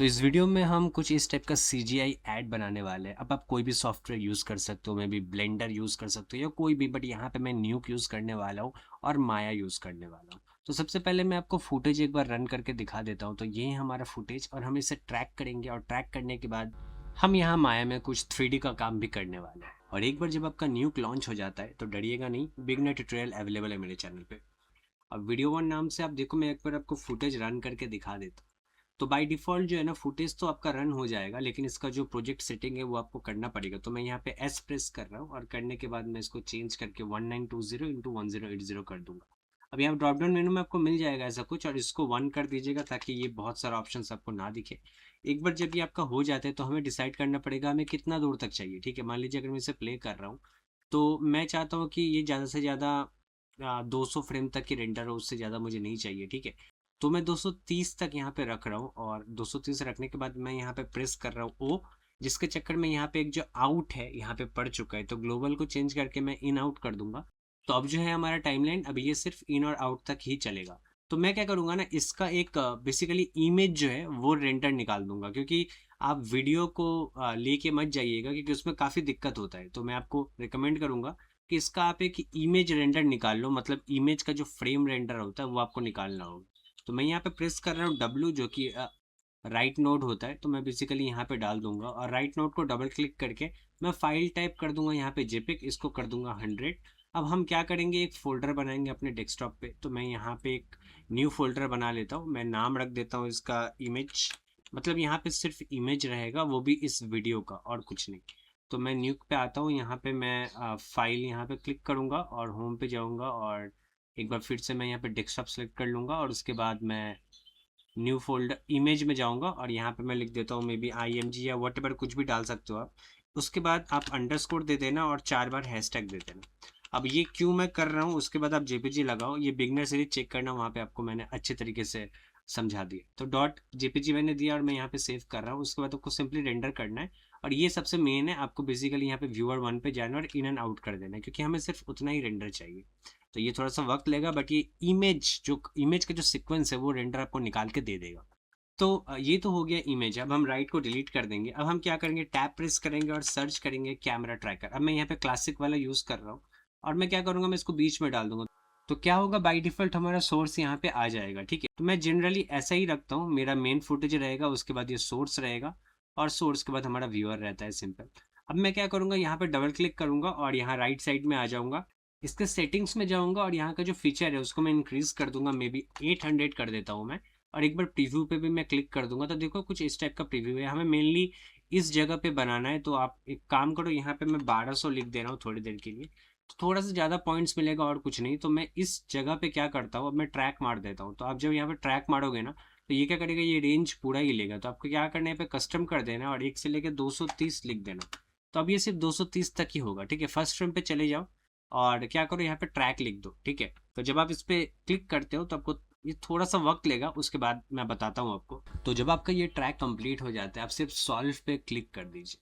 तो इस वीडियो में हम कुछ इस टाइप का सीजीआई ऐड बनाने वाले हैं। अब आप कोई भी सॉफ्टवेयर यूज़ कर सकते हो, मैं भी ब्लेंडर यूज़ कर सकते हो या कोई भी, बट यहाँ पे मैं न्यूक यूज़ करने वाला हूँ और माया यूज़ करने वाला हूँ। तो सबसे पहले मैं आपको फुटेज एक बार रन करके दिखा देता हूँ। तो ये है हमारा फुटेज और हम इसे ट्रैक करेंगे और ट्रैक करने के बाद हम यहाँ माया में कुछ 3D का काम भी करने वाले हैं। और एक बार जब आपका न्यूक लॉन्च हो जाता है तो डरिएगा नहीं, बिगनर ट्यूटोरियल अवेलेबल है मेरे चैनल पे। अब वीडियो वन नाम से आप देखो, मैं एक बार आपको फुटेज रन करके दिखा देता हूँ। तो बाय डिफ़ॉल्ट जो है ना, फुटेज तो आपका रन हो जाएगा, लेकिन इसका जो प्रोजेक्ट सेटिंग है वो आपको करना पड़ेगा। तो मैं यहाँ पे एस प्रेस कर रहा हूँ और करने के बाद मैं इसको चेंज करके 1920 इंटू 1080 कर दूंगा। अब यहाँ ड्रॉप डाउन मेनू में आपको मिल जाएगा ऐसा कुछ, और इसको 1 कर दीजिएगा ताकि ये बहुत सारा ऑप्शन आपको ना दिखे। एक बार जब ये आपका हो जाता है तो हमें डिसाइड करना पड़ेगा हमें कितना दूर तक चाहिए। ठीक है, मान लीजिए अगर मैं इसे प्ले कर रहा हूँ तो मैं चाहता हूँ कि ये ज़्यादा से ज़्यादा 200 फ्रेम तक की रेंडर हो, उससे ज़्यादा मुझे नहीं चाहिए। ठीक है, तो मैं 230 तक यहाँ पे रख रहा हूँ और 230 रखने के बाद मैं यहाँ पे प्रेस कर रहा हूँ ओ, जिसके चक्कर में यहाँ पे एक जो आउट है यहाँ पे पड़ चुका है, तो ग्लोबल को चेंज करके मैं इन आउट कर दूंगा। तो अब जो है हमारा टाइमलाइन अब ये सिर्फ इन और आउट तक ही चलेगा। तो मैं क्या करूंगा ना, इसका एक बेसिकली इमेज जो है वो रेंडर निकाल दूंगा, क्योंकि आप वीडियो को लेके मत जाइएगा क्योंकि उसमें काफ़ी दिक्कत होता है। तो मैं आपको रिकमेंड करूंगा कि इसका आप एक इमेज रेंडर निकाल लो, मतलब इमेज का जो फ्रेम रेंडर होता है वो आपको निकालना होगा। तो मैं यहाँ पे प्रेस कर रहा हूँ डब्ल्यू, जो कि राइट नोड होता है, तो मैं बेसिकली यहाँ पे डाल दूंगा और राइट नोड को डबल क्लिक करके मैं फाइल टाइप कर दूंगा यहाँ पे जेपिक, इसको कर दूंगा 100। अब हम क्या करेंगे, एक फोल्डर बनाएंगे अपने डेस्कटॉप पे। तो मैं यहाँ पे एक न्यू फोल्डर बना लेता हूँ, मैं नाम रख देता हूँ इसका इमेज, मतलब यहाँ पे सिर्फ इमेज रहेगा, वो भी इस वीडियो का और कुछ नहीं। तो मैं न्यू पे आता हूँ, यहाँ पे मैं फाइल यहाँ पे क्लिक करूँगा और होम पे जाऊँगा और एक बार फिर से मैं यहाँ पे डेस्कटॉप सेलेक्ट कर लूँगा और उसके बाद मैं न्यू फोल्डर इमेज में जाऊँगा और यहाँ पे मैं लिख देता हूँ मे बी IMG या वट एवर, कुछ भी डाल सकते हो आप। उसके बाद आप अंडरस्कोर दे देना और 4 बार हैशटैग दे देना। अब ये क्यों मैं कर रहा हूँ, उसके बाद आप JPG लगाओ, ये बिगनर सीरीज चेक करना, वहाँ पे आपको मैंने अच्छे तरीके से समझा दिया। तो डॉट JPG मैंने दिया और मैं यहाँ पे सेव कर रहा हूँ। उसके बाद आपको सिंपली रेंडर करना है और ये सबसे मेन है, आपको बेसिकली यहाँ पे व्यूअर 1 पे जाना और इन एंड आउट कर देना है, क्योंकि हमें सिर्फ उतना ही रेंडर चाहिए। तो ये थोड़ा सा वक्त लेगा, बट ये इमेज का जो सीक्वेंस है वो रेंडर आपको निकाल के दे देगा। तो ये तो हो गया इमेज। अब हम राइट को डिलीट कर देंगे। अब हम क्या करेंगे, टैब प्रेस करेंगे और सर्च करेंगे कैमरा ट्रैकर। अब मैं यहाँ पे क्लासिक वाला यूज़ कर रहा हूँ और मैं क्या करूँगा, मैं इसको बीच में डाल दूंगा। तो क्या होगा, बाय डिफॉल्ट हमारा सोर्स यहाँ पे आ जाएगा। ठीक है, तो मैं जनरली ऐसा ही रखता हूँ, मेरा मेन फुटेज रहेगा, उसके बाद ये सोर्स रहेगा और सोर्स के बाद हमारा व्यूअर रहता है, सिंपल। अब मैं क्या करूँगा, यहाँ पे डबल क्लिक करूँगा और यहाँ राइट साइड में आ जाऊँगा, इसके सेटिंग्स में जाऊँगा और यहाँ का जो फीचर है उसको मैं इंक्रीज़ कर दूंगा, मे बी 800 कर देता हूँ मैं। और एक बार प्रीव्यू पे भी मैं क्लिक कर दूंगा तो देखो कुछ इस टाइप का प्रीव्यू है। हमें मेनली इस जगह पे बनाना है, तो आप एक काम करो, यहाँ पे मैं 1200 लिख दे रहा हूँ थोड़ी देर के लिए, तो थोड़ा सा ज़्यादा पॉइंट्स मिलेगा और कुछ नहीं। तो मैं इस जगह पे क्या करता हूँ, अब मैं ट्रैक मार देता हूँ। तो आप जब यहाँ पे ट्रैक मारोगे ना तो ये क्या करेगा, ये रेंज पूरा ही लेगा। तो आपको क्या करना है, पे कस्टम कर देना और 1 से लेकर 230 लिख देना। तो अब ये सिर्फ 230 तक ही होगा। ठीक है, फर्स्ट फ्रेम पे चले जाओ और क्या करो, यहाँ पे ट्रैक लिख दो। ठीक है, तो जब आप इस पे क्लिक करते हो तो आपको ये थोड़ा सा वक्त लेगा, उसके बाद मैं बताता हूँ आपको। तो जब आपका ये ट्रैक कंप्लीट हो जाता है, आप सिर्फ सॉल्व पे क्लिक कर दीजिए।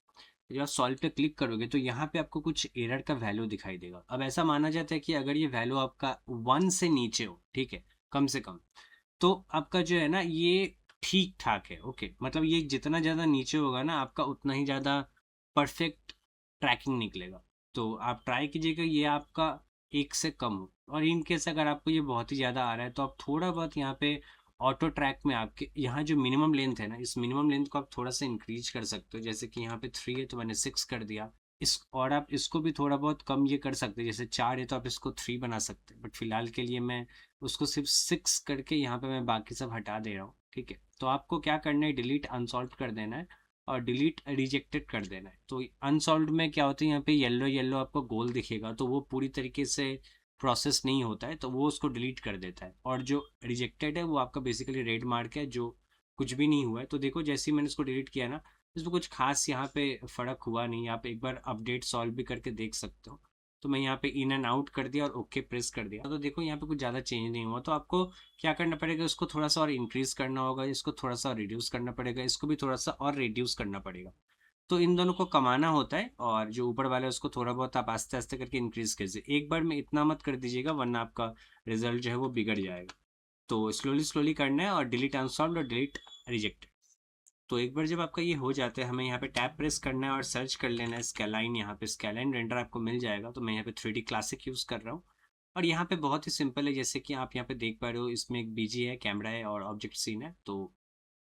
तो जब आप सॉल्व पे क्लिक करोगे तो यहाँ पे आपको कुछ एरर का वैल्यू दिखाई देगा। अब ऐसा माना जाता है कि अगर ये वैल्यू आपका 1 से नीचे हो, ठीक है, कम से कम, तो आपका जो है ना ये ठीक ठाक है। ओके, मतलब ये जितना ज़्यादा नीचे होगा ना आपका, उतना ही ज़्यादा परफेक्ट ट्रैकिंग निकलेगा। तो आप ट्राई कीजिएगा ये आपका 1 से कम हो। और इन केस अगर आपको ये बहुत ही ज़्यादा आ रहा है तो आप थोड़ा बहुत यहाँ पे ऑटो ट्रैक में आपके यहाँ जो मिनिमम लेंथ है ना, इस मिनिमम लेंथ को आप थोड़ा सा इंक्रीज कर सकते हो। जैसे कि यहाँ पे 3 है तो मैंने 6 कर दिया। इस और आप इसको भी थोड़ा बहुत कम ये कर सकते हैं, जैसे 4 है तो आप इसको 3 बना सकते हैं, बट फिलहाल के लिए मैं उसको सिर्फ 6 करके यहाँ पे मैं बाकी सब हटा दे रहा हूँ। ठीक है, तो आपको क्या करना है, डिलीट अनसॉल्व कर देना है और डिलीट रिजेक्टेड कर देना है। तो अनसॉल्व में क्या होता है, यहाँ पे येलो येलो आपको गोल दिखेगा, तो वो पूरी तरीके से प्रोसेस नहीं होता है, तो वो उसको डिलीट कर देता है। और जो रिजेक्टेड है वो आपका बेसिकली रेड मार्क है, जो कुछ भी नहीं हुआ है। तो देखो जैसे ही मैंने इसको डिलीट किया ना, इसमें कुछ खास यहाँ पे फर्क हुआ नहीं। आप एक बार अपडेट सॉल्व भी करके देख सकते हो। तो मैं यहाँ पे इन एंड आउट कर दिया और ओके प्रेस कर दिया, तो देखो यहाँ पे कुछ ज़्यादा चेंज नहीं हुआ। तो आपको क्या करना पड़ेगा, इसको थोड़ा सा और इंक्रीज करना होगा, इसको थोड़ा सा रिड्यूस करना पड़ेगा, इसको भी थोड़ा सा और रिड्यूस करना पड़ेगा। तो इन दोनों को कमाना होता है और जो ऊपर वाला है उसको थोड़ा बहुत आप आस्ते आस्ते करके इंक्रीज कीजिए। एक बार में इतना मत कर दीजिएगा वरना आपका रिजल्ट जो है वो बिगड़ जाएगा। तो स्लोली स्लोली करना है और डिलीट अनसॉल्व और डिलीट रिजेक्ट। तो एक बार जब आपका ये हो जाता है, हमें यहाँ पे टैब प्रेस करना है और सर्च कर लेना है स्कैलाइन। यहाँ पे स्कैलाइन रेंडर आपको मिल जाएगा। तो मैं यहाँ पे 3D क्लासिक यूज़ कर रहा हूँ और यहाँ पे बहुत ही सिंपल है, जैसे कि आप यहाँ पे देख पा रहे हो, इसमें एक बीजी है, कैमरा है और ऑब्जेक्ट सीन है। तो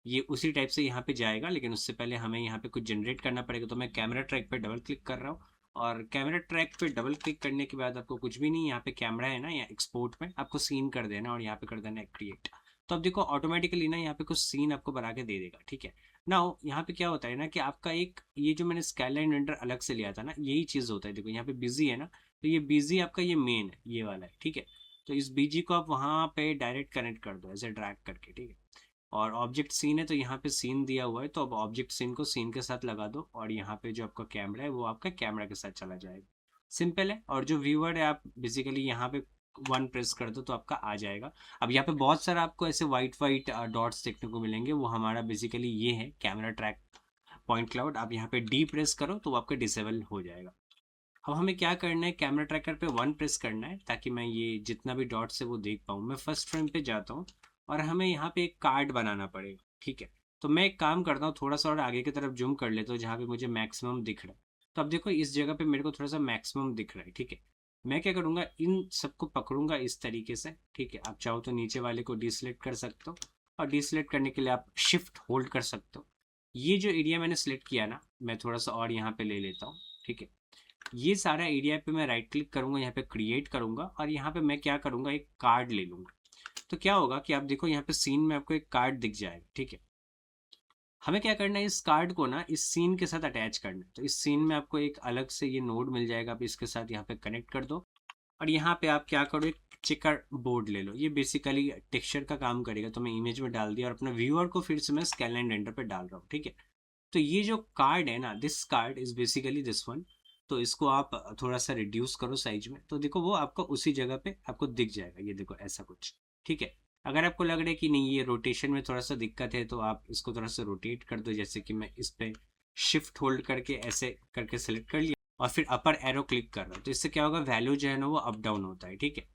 ये उसी टाइप से यहाँ पे जाएगा, लेकिन उससे पहले हमें यहाँ पे कुछ जनरेट करना पड़ेगा। तो मैं कैमरा ट्रैक पे डबल क्लिक कर रहा हूँ और कैमरा ट्रैक पे डबल क्लिक करने के बाद आपको कुछ भी नहीं, यहाँ पे कैमरा है ना, या एक्सपोर्ट में आपको सीन कर देना और यहाँ पे कर देना है क्रिएट। तो अब देखो ऑटोमेटिकली ना यहाँ पे कुछ सीन आपको बना के दे देगा। ठीक है ना। यहाँ पे क्या होता है ना कि आपका एक ये जो मैंने स्काईलाइन रेंडर अलग से लिया था ना, यही चीज़ होता है। देखो यहाँ पे बिजी है ना, तो ये बिजी आपका ये मेन है, ये वाला है। ठीक है। तो इस बीजी को आप वहाँ पे डायरेक्ट कनेक्ट कर दो ऐसे ड्रैग करके। ठीक है। और ऑब्जेक्ट सीन है तो यहाँ पे सीन दिया हुआ है, तो अब ऑब्जेक्ट सीन को सीन के साथ लगा दो और यहाँ पे जो आपका कैमरा है वो आपका कैमरा के साथ चला जाएगा। सिंपल है। और जो व्यूअर है, आप बेसिकली यहाँ पे वन प्रेस कर दो तो आपका आ जाएगा। अब यहाँ पे बहुत सारा आपको ऐसे वाइट वाइट डॉट्स देखने को मिलेंगे, वो हमारा बेसिकली ये है कैमरा ट्रैक पॉइंट क्लाउड। आप यहाँ पे डी प्रेस करो तो वो आपका डिसेबल हो जाएगा। अब हमें क्या करना है, कैमरा ट्रैकर पे वन प्रेस करना है ताकि मैं ये जितना भी डॉट्स है वो देख पाऊँ। मैं फर्स्ट फ्रेम पे जाता हूँ और हमें यहाँ पे एक कार्ड बनाना पड़ेगा। ठीक है। तो मैं एक काम करता हूँ, थोड़ा सा और आगे की तरफ जूम कर लेता हूँ जहाँ पे मुझे मैक्सिमम दिख रहा है। तो अब देखो इस जगह पे मेरे को थोड़ा सा मैक्सिमम दिख रहा है। ठीक है। मैं क्या करूँगा, इन सबको पकड़ूंगा इस तरीके से। ठीक है। आप चाहो तो नीचे वाले को डिसलेक्ट कर सकते हो और डिसलेक्ट करने के लिए आप शिफ्ट होल्ड कर सकते हो। ये जो एरिया मैंने सेलेक्ट किया ना, मैं थोड़ा सा और यहाँ पे ले लेता हूँ। ठीक है। ये सारा एरिया पे मैं राइट क्लिक करूंगा, यहाँ पे क्रिएट करूंगा और यहाँ पे मैं क्या करूंगा, एक कार्ड ले लूंगा। तो क्या होगा कि आप देखो यहाँ पे सीन में आपको एक कार्ड दिख जाएगा। ठीक है। हमें क्या करना है, इस कार्ड को ना इस सीन के साथ अटैच करना है। तो इस सीन में आपको एक अलग से ये नोड मिल जाएगा, आप इसके साथ यहाँ पे कनेक्ट कर दो और यहाँ पे आप क्या करो, एक चेकर बोर्ड ले लो। ये बेसिकली टेक्सचर का काम करेगा। तो मैं इमेज में डाल दिया और अपना व्यूअर को फिर से मैं स्कैनलाइन रेंडर पे डाल रहा हूँ। ठीक है। तो ये जो कार्ड है ना, this card is basically this one. तो इसको आप थोड़ा सा रिड्यूस करो साइज में, तो देखो वो आपको उसी जगह पे आपको दिख जाएगा। ये देखो ऐसा कुछ। ठीक है। अगर आपको लग रहा है कि नहीं ये रोटेशन में थोड़ा सा दिक्कत है, तो आप इसको थोड़ा सा रोटेट कर दो। जैसे कि मैं इस पे शिफ्ट होल्ड करके ऐसे करके सेलेक्ट कर लिया और फिर अपर एरो क्लिक कर रहा हूँ। तो इससे क्या होगा, वैल्यू जो है ना वो अप डाउन होता है। ठीक है।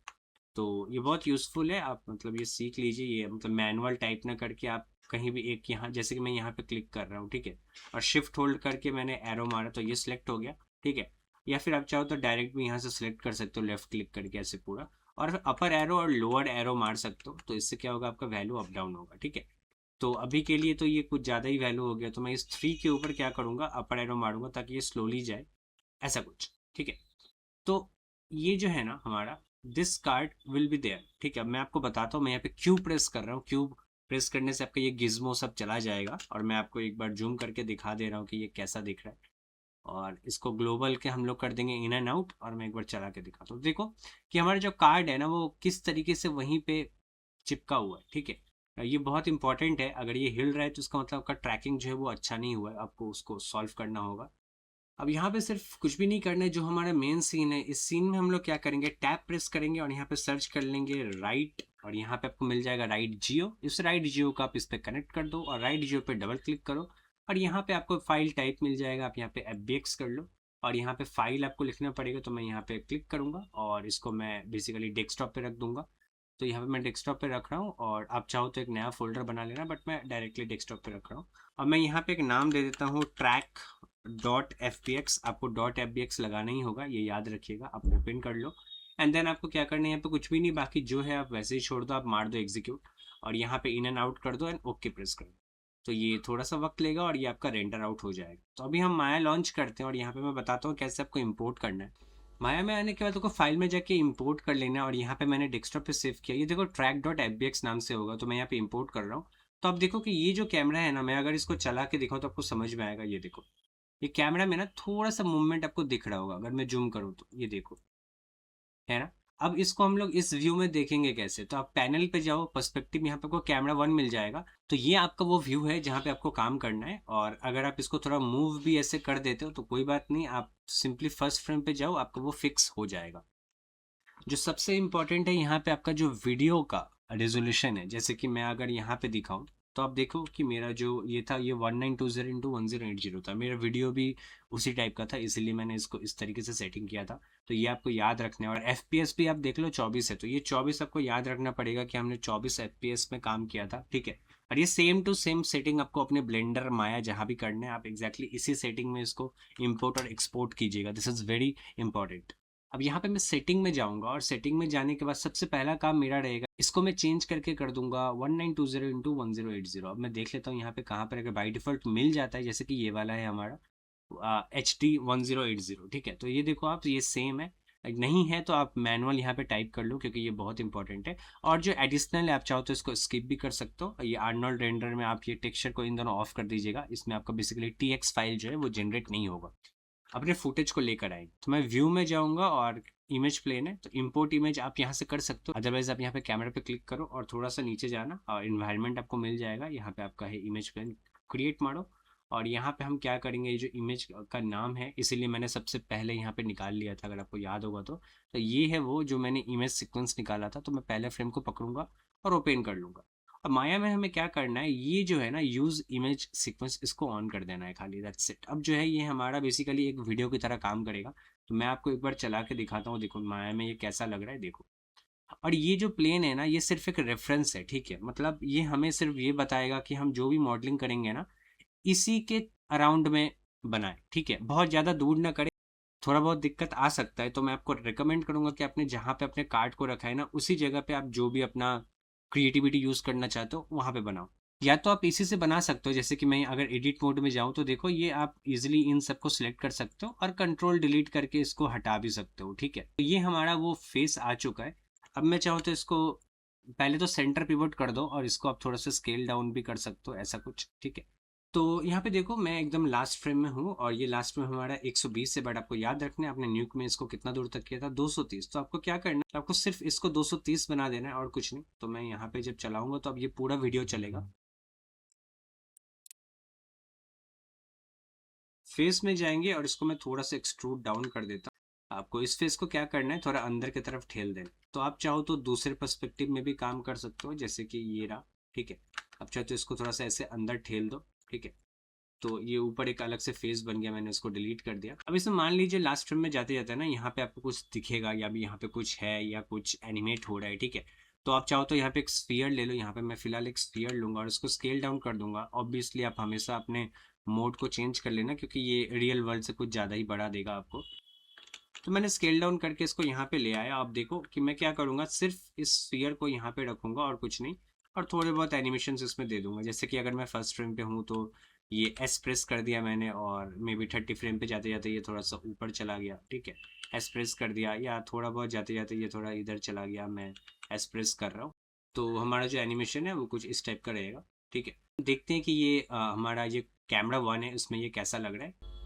तो ये बहुत यूज़फुल है। आप मतलब ये सीख लीजिए। ये मतलब मैनुअल टाइप ना करके आप कहीं भी एक यहाँ, जैसे कि मैं यहाँ पे क्लिक कर रहा हूँ। ठीक है। और शिफ्ट होल्ड करके मैंने एरो मारा तो ये सिलेक्ट हो गया। ठीक है। या फिर आप चाहो तो डायरेक्ट भी यहाँ से सिलेक्ट कर सकते हो, लेफ्ट क्लिक करके ऐसे पूरा। और अपर एरो और लोअर एरो मार सकते हो। तो इससे क्या होगा, आपका वैल्यू अप डाउन होगा। ठीक है। तो अभी के लिए तो ये कुछ ज़्यादा ही वैल्यू हो गया, तो मैं इस 3 के ऊपर क्या करूँगा, अपर एरो मारूंगा ताकि ये स्लोली जाए, ऐसा कुछ। ठीक है। तो ये जो है ना हमारा, this card will be there. ठीक है। अब मैं आपको बताता हूँ, मैं यहाँ पे क्यूब प्रेस कर रहा हूँ। क्यूब प्रेस करने से आपका ये गिज्मो सब चला जाएगा और मैं आपको एक बार जूम करके दिखा दे रहा हूँ कि ये कैसा दिख रहा है। और इसको ग्लोबल के हम लोग कर देंगे इन एंड आउट और मैं एक बार चला के दिखाता हूँ। देखो कि हमारा जो कार्ड है ना वो किस तरीके से वहीं पे चिपका हुआ है। ठीक है। ये बहुत इंपॉर्टेंट है। अगर ये हिल रहा है तो इसका मतलब आपका ट्रैकिंग जो है वो अच्छा नहीं हुआ है, आपको उसको सॉल्व करना होगा। अब यहाँ पे सिर्फ कुछ भी नहीं करना है, जो हमारा मेन सीन है, इस सीन में हम लोग क्या करेंगे, टैब प्रेस करेंगे और यहाँ पे सर्च कर लेंगे राइट, और यहाँ पे आपको मिल जाएगा राइट जियो। इस राइट जियो का आप इस पे कनेक्ट कर दो और राइट जियो पे डबल क्लिक करो और यहाँ पे आपको फाइल टाइप मिल जाएगा। आप यहाँ पे FBX कर लो और यहाँ पे फाइल आपको लिखना पड़ेगा। तो मैं यहाँ पे क्लिक करूंगा और इसको मैं बेसिकली डेस्कटॉप पे रख दूंगा। तो यहाँ पे मैं डेस्कटॉप पे रख रहा हूँ और आप चाहो तो एक नया फोल्डर बना लेना, बट मैं डायरेक्टली डेस्कटॉप पे रख रहा हूँ। अब मैं यहाँ पे एक नाम दे देता हूँ, ट्रैक डॉट FBX। आपको डॉट FBX लगाना ही होगा, ये याद रखिएगा। आप ओपन कर लो एंड देन आपको क्या करना है, यहाँ पे कुछ भी नहीं, बाकी जो है आप वैसे ही छोड़ दो। आप मार दो एग्जीक्यूट और यहाँ पे इन एंड आउट कर दो एंड ओके प्रेस कर दो। तो ये थोड़ा सा वक्त लेगा और ये आपका रेंडर आउट हो जाएगा। तो अभी हम माया लॉन्च करते हैं और यहाँ पे मैं बताता हूँ कैसे आपको इम्पोर्ट करना है। माया में आने के बाद आपको फाइल में जाके इंपोर्ट कर लेना है और यहाँ पे मैंने डेस्कटॉप पे सेव किया। ये देखो ट्रैक डॉट FBX नाम से होगा। तो मैं यहाँ पे इंपोर्ट कर रहा हूँ। तो आप देखो कि ये जो कैमरा है ना, मैं अगर इसको चला के दिखाऊँ तो आपको समझ में आएगा। ये देखो ये कैमरा में ना थोड़ा सा मूवमेंट आपको दिख रहा होगा, अगर मैं जूम करूँ तो ये देखो, है ना। अब इसको हम लोग इस व्यू में देखेंगे कैसे, तो आप पैनल पे जाओ, पर्सपेक्टिव, यहाँ पे आपको कैमरा 1 मिल जाएगा। तो ये आपका वो व्यू है जहाँ पे आपको काम करना है। और अगर आप इसको थोड़ा मूव भी ऐसे कर देते हो तो कोई बात नहीं, आप सिंपली फर्स्ट फ्रेम पे जाओ, आपका वो फिक्स हो जाएगा। जो सबसे इम्पोर्टेंट है यहाँ पे आपका जो वीडियो का रेजोल्यूशन है, जैसे कि मैं अगर यहाँ पे दिखाऊं तो आप देखो कि मेरा जो ये था, ये 1920x1080 था। मेरा वीडियो भी उसी टाइप का था, इसीलिए मैंने इसको इस तरीके से सेटिंग किया था। तो ये आपको याद रखना है। और FPS भी आप देख लो 24 है, तो ये 24 आपको याद रखना पड़ेगा कि हमने 24 FPS में काम किया था। ठीक है। और ये सेम टू सेम सेटिंग आपको अपने ब्लेंडर माया जहाँ भी करना है, आप एग्जैक्टली इसी सेटिंग में इसको इंपोर्ट और एक्सपोर्ट कीजिएगा। This is very important. अब यहाँ पे मैं सेटिंग में जाऊंगा और सेटिंग में जाने के बाद सबसे पहला काम मेरा रहेगा, इसको मैं चेंज करके कर दूंगा 1920 × 1080। अब मैं देख लेता हूँ यहाँ पे कहाँ पर, अगर बाई डिफॉल्ट मिल जाता है, जैसे कि ये वाला है हमारा HD 1080, ठीक है। तो ये देखो आप, ये सेम है। नहीं है तो आप मैनुअल यहाँ पे टाइप कर लो, क्योंकि ये बहुत इंपॉर्टेंट है। और जो एडिशनल है, आप चाहो तो इसको स्किप भी कर सकते हो। ये आर्नोल्ड रेंडर में आप ये टेक्सचर को इन दोनों ऑफ कर दीजिएगा, इसमें आपका बेसिकली TX फाइल जो है वो जनरेट नहीं होगा। अपने फुटेज को लेकर आएंगे, तो मैं व्यू में जाऊंगा और इमेज प्लेन है तो इंपोर्ट इमेज आप यहाँ से कर सकते हो। अदरवाइज आप यहाँ पे कैमरा पे क्लिक करो और थोड़ा सा नीचे जाना और इन्वायरमेंट आपको मिल जाएगा। यहाँ पे आपका है इमेज प्लेन, क्रिएट मारो। और यहाँ पे हम क्या करेंगे, ये जो इमेज का नाम है, इसीलिए मैंने सबसे पहले यहाँ पे निकाल लिया था, अगर आपको याद होगा तो ये है वो जो मैंने इमेज सीक्वेंस निकाला था। तो मैं पहले फ्रेम को पकड़ूंगा और ओपन कर लूंगा। अब माया में हमें क्या करना है, ये जो है ना यूज इमेज सीक्वेंस, इसको ऑन कर देना है खाली, दैट्स इट। अब जो है ये हमारा बेसिकली एक वीडियो की तरह काम करेगा। तो मैं आपको एक बार चला के दिखाता हूँ, देखो माया में ये कैसा लग रहा है, देखो। और ये जो प्लेन है ना, ये सिर्फ एक रेफरेंस है, ठीक है। मतलब ये हमें सिर्फ ये बताएगा कि हम जो भी मॉडलिंग करेंगे ना, इसी के अराउंड में बनाए, ठीक है। बहुत ज़्यादा दूर ना करें, थोड़ा बहुत दिक्कत आ सकता है। तो मैं आपको रिकमेंड करूंगा कि आपने जहाँ पे अपने कार्ड को रखा है ना, उसी जगह पे आप जो भी अपना क्रिएटिविटी यूज़ करना चाहते हो वहाँ पे बनाओ। या तो आप इसी से बना सकते हो, जैसे कि मैं अगर एडिट मोड में जाऊँ तो देखो, ये आप इजिली इन सबको सिलेक्ट कर सकते हो और कंट्रोल डिलीट करके इसको हटा भी सकते हो, ठीक है। तो ये हमारा वो फेस आ चुका है। अब मैं चाहूँ तो इसको पहले तो सेंटर पिवोट कर दो और इसको आप थोड़ा सा स्केल डाउन भी कर सकते हो, ऐसा कुछ, ठीक है। तो यहाँ पे देखो मैं एकदम लास्ट फ्रेम में हूँ और ये लास्ट में हमारा 120 से, बट आपको याद रखना है आपने न्यूक में इसको कितना दूर तक किया था, 230। तो आपको क्या करना है, आपको सिर्फ इसको 230 बना देना है और कुछ नहीं। तो मैं यहाँ पे जब चलाऊंगा तो अब ये पूरा वीडियो चलेगा। फेस में जाएंगे और इसको मैं थोड़ा सा एक्सट्रूड डाउन कर देता हूँ। आपको इस फेस को क्या करना है, थोड़ा अंदर की तरफ ठेल देना। तो आप चाहो तो दूसरे पर्सपेक्टिव में भी काम कर सकते हो, जैसे कि ये रहा, ठीक है। अब चाहो तो इसको थोड़ा सा ऐसे अंदर ठेल दो, ठीक है। तो ये ऊपर एक अलग से फेस बन गया, मैंने उसको डिलीट कर दिया। अब इसमें मान लीजिए लास्ट फ्रेम में जाते जाते ना, यहाँ पे आपको कुछ दिखेगा या भी यहाँ पे कुछ है या कुछ एनिमेट हो रहा है, ठीक है। तो आप चाहो तो यहाँ पे एक स्फीयर ले लो। यहाँ पे मैं फिलहाल एक स्फीयर लूंगा और इसको स्केल डाउन कर दूंगा। ऑब्वियसली आप हमेशा अपने मोड को चेंज कर लेना, क्योंकि ये रियल वर्ल्ड से कुछ ज़्यादा ही बड़ा देगा आपको। तो मैंने स्केल डाउन करके इसको यहाँ पे ले आया। आप देखो कि मैं क्या करूँगा, सिर्फ इस स्फीयर को यहाँ पे रखूँगा और कुछ नहीं। और थोड़े बहुत एनिमेशन इसमें दे दूंगा, जैसे कि अगर मैं फर्स्ट फ्रेम पे हूँ तो ये एस प्रेस कर दिया मैंने, और मे बी 30 फ्रेम पे जाते जाते ये थोड़ा सा ऊपर चला गया, ठीक है। एस प्रेस कर दिया, या थोड़ा बहुत जाते जाते ये थोड़ा इधर चला गया, मैं एस प्रेस कर रहा हूँ। तो हमारा जो एनिमेशन है वो कुछ इस टाइप का रहेगा, ठीक है। देखते हैं कि ये हमारा ये कैमरा 1 है, उसमें ये कैसा लग रहा है।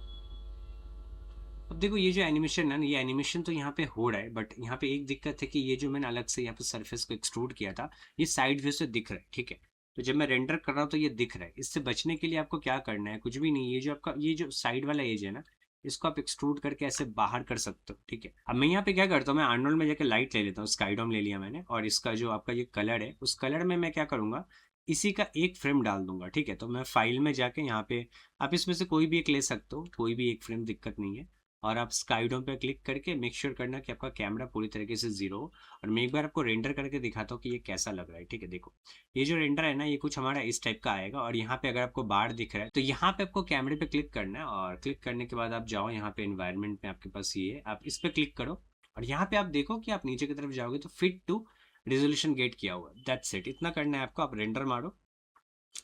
अब देखो ये जो एनिमेशन है ना, ये एनिमेशन तो यहाँ पे हो रहा है, बट यहाँ पे एक दिक्कत है कि ये जो मैंने अलग से यहाँ पे सरफेस को एक्सट्रूड किया था, ये साइड व्यू से दिख रहा है, ठीक है। तो जब मैं रेंडर कर रहा हूँ तो ये दिख रहा है। इससे बचने के लिए आपको क्या करना है, कुछ भी नहीं, ये जो आपका ये जो साइड वाला एज है ना, इसको आप एक्सट्रूड करके ऐसे बाहर कर सकते हो, ठीक है। अब मैं यहाँ पे क्या करता हूँ, मैं आर्नोल्ड में जाकर लाइट ले लेता हूँ, स्काईडोम ले लिया मैंने, और इसका जो आपका ये कलर है, उस कलर में मैं क्या करूँगा, इसी का एक फ्रेम डाल दूंगा, ठीक है। तो मैं फाइल में जाके यहाँ पे, आप इसमें से कोई भी एक ले सकते हो, कोई भी एक फ्रेम, दिक्कत नहीं है। और आप स्काईडोम पे क्लिक करके मेक श्योर करना कि आपका कैमरा पूरी तरीके से जीरो हो। और मैं एक बार आपको रेंडर करके दिखाता हूँ कि ये कैसा लग रहा है, ठीक है। देखो ये जो रेंडर है ना, ये कुछ हमारा इस टाइप का आएगा। और यहाँ पे अगर आपको बार दिख रहा है तो यहाँ पे आपको कैमरे पे क्लिक करना है, और क्लिक करने के बाद आप जाओ यहाँ पे इन्वायरमेंट में, आपके पास ये है, आप इस पे क्लिक करो। और यहाँ पे आप देखो कि आप नीचे की तरफ जाओगे तो फिट टू रेजोल्यूशन गेट किया हुआ है, दैट्स इट। इतना करना है आपको, आप रेंडर मारो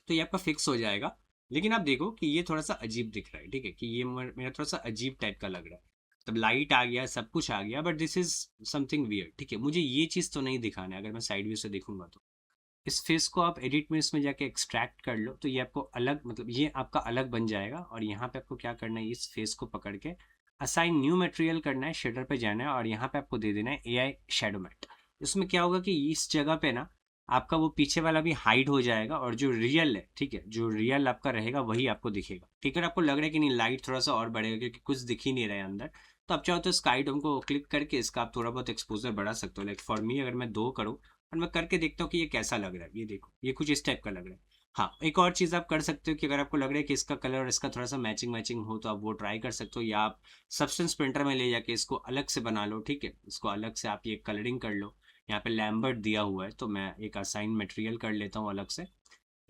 तो ये आपका फिक्स हो जाएगा। लेकिन आप देखो कि ये थोड़ा सा अजीब दिख रहा है, ठीक है, कि ये मेरा थोड़ा सा अजीब टाइप का लग रहा है। तब लाइट आ गया, सब कुछ आ गया, but this is something weird, ठीक है। मुझे ये चीज़ तो नहीं दिखाना है। अगर मैं साइड व्यू से देखूंगा तो इस फेस को आप एडिट में इसमें जाके एक्सट्रैक्ट कर लो, तो ये आपको अलग, मतलब ये आपका अलग बन जाएगा। और यहाँ पे आपको क्या करना है, इस फेस को पकड़ के असाइन न्यू मटेरियल करना है, शेडर पे जाना है और यहाँ पे आपको दे देना है AI शेडो मैट। इसमें क्या होगा कि इस जगह पे ना आपका वो पीछे वाला भी हाइड हो जाएगा, और जो रियल है, ठीक है, जो रियल आपका रहेगा वही आपको दिखेगा, ठीक है। आपको लग रहा है कि नहीं, लाइट थोड़ा सा और बढ़ेगा क्योंकि कुछ दिख ही नहीं रहा है अंदर। तो आप चाहो तो स्काई डोम को क्लिक करके इसका आप थोड़ा बहुत एक्सपोजर बढ़ा सकते हो। लाइक फॉर मी अगर मैं 2 करूँ और मैं करके देखता हूँ कि ये कैसा लग रहा है, ये देखो ये कुछ इस टाइप का लग रहा है। हाँ, एक और चीज़ आप कर सकते हो कि अगर आपको लग रहा है कि इसका कलर और इसका थोड़ा सा मैचिंग मैचिंग हो तो आप वो ट्राई कर सकते हो, या आप सब्सटेंस प्रिंटर में ले जाके इसको अलग से बना लो, ठीक है। इसको अलग से आप ये कलरिंग कर लो। यहाँ पे लैम्बर्ट दिया हुआ है तो मैं एक असाइन मटेरियल कर लेता हूँ अलग से।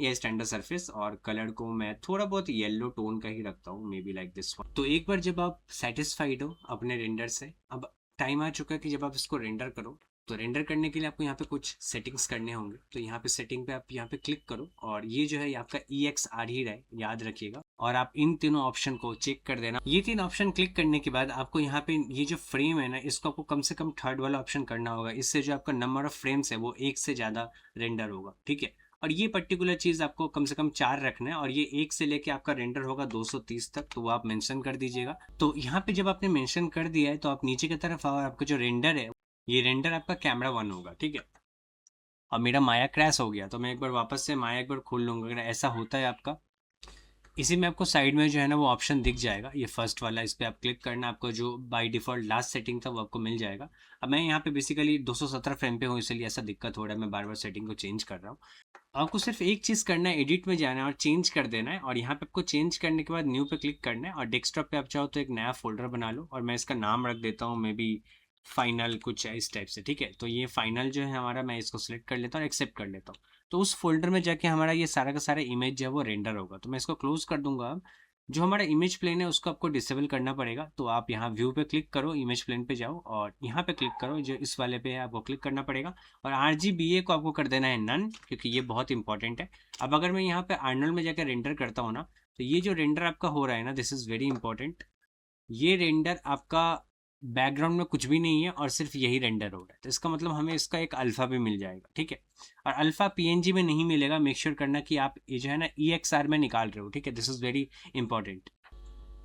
ये स्टैंडर्ड सरफेस, और कलर को मैं थोड़ा बहुत येलो टोन का ही रखता हूँ, may be like this one. तो एक बार जब आप सेटिस्फाइड हो अपने रेंडर से, अब टाइम आ चुका है कि जब आप इसको रेंडर करो। तो रेंडर करने के लिए आपको यहाँ पे कुछ सेटिंग्स करने होंगे। तो यहाँ पे सेटिंग पे आप यहाँ पे क्लिक करो, और ये जो है ये आपका EXR ही रहा है, याद रखिएगा। और आप इन तीनों ऑप्शन को चेक कर देना। ये तीन ऑप्शन क्लिक करने के बाद आपको यहाँ पे ये जो फ्रेम है ना, इसको आपको कम से कम थर्ड वाला ऑप्शन करना होगा। इससे जो आपका नंबर ऑफ फ्रेम्स है वो एक से ज़्यादा रेंडर होगा, ठीक है। और ये पर्टिकुलर चीज़ आपको कम से कम 4 रखना है, और ये 1 से लेके आपका रेंडर होगा 230 तक, तो वो आप मेंशन कर दीजिएगा। तो यहाँ पे जब आपने मेंशन कर दिया है तो आप नीचे की तरफ आओ, आपका जो रेंडर है ये रेंडर आपका कैमरा 1 होगा, ठीक है। और मेरा माया क्रैश हो गया, तो मैं एक बार वापस से माया एक बार खोल लूँगा। अगर ऐसा होता है आपका, इसी में आपको साइड में जो है ना वो ऑप्शन दिख जाएगा, ये फर्स्ट वाला, इस पर आप क्लिक करना। आपको जो बाय डिफ़ॉल्ट लास्ट सेटिंग था वो आपको मिल जाएगा। अब मैं यहाँ पे बेसिकली 217 फ्रेम पे हूँ, इसलिए ऐसा दिक्कत हो रहा है, मैं बार बार सेटिंग को चेंज कर रहा हूँ। आपको सिर्फ एक चीज़ करना है, एडिट में जाना है और चेंज कर देना है। और यहाँ पे आपको चेंज करने के बाद न्यू पे क्लिक करना है, और डेस्कटॉप पे आप चाहो तो एक नया फोल्डर बना लो, और मैं इसका नाम रख देता हूँ मे बी फाइनल, कुछ है इस टाइप से, ठीक है। तो ये फाइनल जो है हमारा, मैं इसको सिलेक्ट कर लेता हूँ और एक्सेप्ट कर लेता हूँ। तो उस फोल्डर में जाके हमारा ये सारा का सारा इमेज जो है वो रेंडर होगा। तो मैं इसको क्लोज कर दूंगा। अब जो हमारा इमेज प्लेन है उसको आपको डिसेबल करना पड़ेगा। तो आप यहाँ व्यू पे क्लिक करो, इमेज प्लेन पे जाओ, और यहाँ पे क्लिक करो, जो इस वाले पे है आपको क्लिक करना पड़ेगा। और RGBA को आपको कर देना है नन, क्योंकि ये बहुत इंपॉर्टेंट है। अब अगर मैं यहाँ पे आर्नोल्ड में जाकर रेंडर करता हूँ ना, तो ये जो रेंडर आपका हो रहा है ना, दिस इज़ वेरी इंपॉर्टेंट। ये रेंडर आपका बैकग्राउंड में कुछ भी नहीं है और सिर्फ यही रेंडर हो रहा है। तो इसका मतलब हमें इसका एक अल्फ़ा भी मिल जाएगा, ठीक है। और अल्फ़ा PNG में नहीं मिलेगा, मेक श्योर करना कि आप ये जो है ना EXR में निकाल रहे हो, ठीक है। This is very important.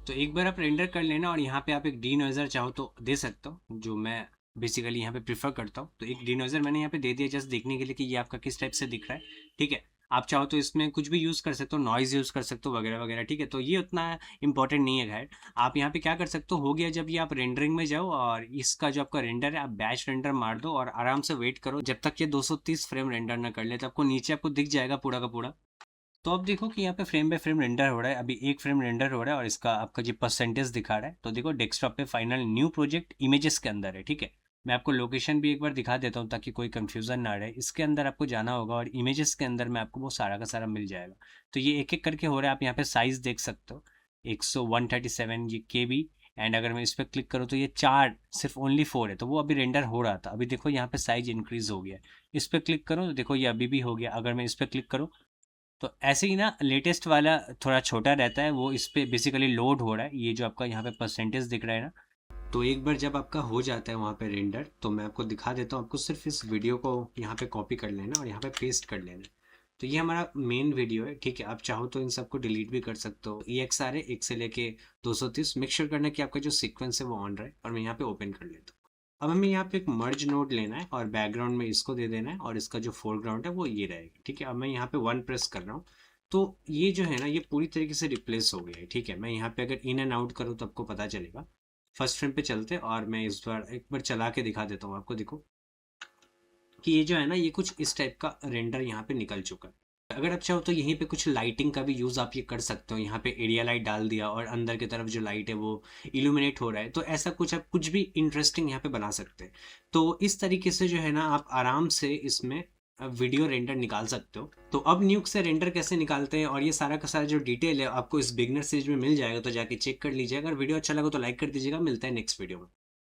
तो एक बार आप रेंडर कर लेना, और यहाँ पे आप एक डीनोइजर चाहो तो दे सकते हो, जो मैं बेसिकली यहाँ पे प्रीफर करता हूँ। तो एक डीनोइजर मैंने यहाँ पे दे दिया, जस्ट देखने के लिए कि ये आपका किस टाइप से दिख रहा है, ठीक है। आप चाहो तो इसमें कुछ भी यूज़ कर सकते हो, नॉइज़ यूज़ कर सकते हो वगैरह वगैरह, ठीक है। तो ये उतना इंपॉर्टेंट नहीं है खैर। आप यहाँ पे क्या कर सकते हो गया, जब ये आप रेंडरिंग में जाओ और इसका जो आपका रेंडर है आप बैच रेंडर मार दो, और आराम से वेट करो जब तक ये 230 फ्रेम रेंडर ना कर ले। तो आपको नीचे आपको दिख जाएगा पूरा का पूरा। तो अब देखो कि यहाँ पे फ्रेम बाय फ्रेम रेंडर हो रहा है। अभी एक फ्रेम रेंडर हो रहा है और इसका आपका जो परसेंटेज दिखा रहा है। तो देखो डेस्कटॉप पे फाइनल न्यू प्रोजेक्ट इमेजेस के अंदर है, ठीक है। मैं आपको लोकेशन भी एक बार दिखा देता हूँ ताकि कोई कंफ्यूजन ना रहे। इसके अंदर आपको जाना होगा और इमेजेस के अंदर में आपको वो सारा का सारा मिल जाएगा। तो ये एक एक करके हो रहा है। आप यहाँ पे साइज देख सकते हो, 137 ये KB। एंड अगर मैं इस पर क्लिक करूँ तो ये 4 सिर्फ ओनली 4 है, तो वो अभी रेंडर हो रहा था। अभी देखो यहाँ पे साइज इंक्रीज हो गया। इस पर क्लिक करूँ तो देखो ये अभी भी हो गया। अगर मैं इस पर क्लिक करूँ तो ऐसे ही ना, लेटेस्ट वाला थोड़ा छोटा रहता है, वो इस पे बेसिकली लोड हो रहा है। ये जो आपका यहाँ पे परसेंटेज दिख रहा है ना, तो एक बार जब आपका हो जाता है वहाँ पे रेंडर, तो मैं आपको दिखा देता हूँ। आपको सिर्फ इस वीडियो को यहाँ पे कॉपी कर लेना और यहाँ पे पेस्ट कर लेना। तो ये हमारा मेन वीडियो है, ठीक है। आप चाहो तो इन सबको डिलीट भी कर सकते हो। EXR है 1 से लेके 230। मेक श्योर करना कि आपका जो सीक्वेंस है वो ऑन रहे, और मैं यहाँ पे ओपन कर लेता हूँ। अब हमें यहाँ पे एक मर्ज नोड लेना है, और बैकग्राउंड में इसको दे देना है, और इसका जो फोरग्राउंड है वो ये रहेगा, ठीक है। अब मैं यहाँ पे 1 प्रेस कर रहा हूँ, तो ये जो है ना ये पूरी तरीके से रिप्लेस हो गया है, ठीक है। मैं यहाँ पे अगर इन एंड आउट करूँ तो आपको पता चलेगा। फर्स्ट फ्रेम पे चलते, और मैं इस बार एक बार चला के दिखा देता हूँ आपको। देखो कि ये जो है ना ये कुछ इस टाइप का रेंडर यहाँ पे निकल चुका है। अगर आप चाहो तो यहीं पे कुछ लाइटिंग का भी यूज़ आप ये कर सकते हो। यहाँ पे एरिया लाइट डाल दिया, और अंदर की तरफ जो लाइट है वो इल्यूमिनेट हो रहा है। तो ऐसा कुछ आप कुछ भी इंटरेस्टिंग यहाँ पे बना सकते हैं। तो इस तरीके से जो है ना आप आराम से इसमें वीडियो रेंडर निकाल सकते हो। तो अब न्यूक से रेंडर कैसे निकालते हैं और ये सारा का सारा जो डिटेल है आपको इस बिगनर सीरीज में मिल जाएगा, तो जाके चेक कर लीजिए। अगर वीडियो अच्छा लगा तो लाइक कर दीजिएगा। मिलता है नेक्स्ट वीडियो में।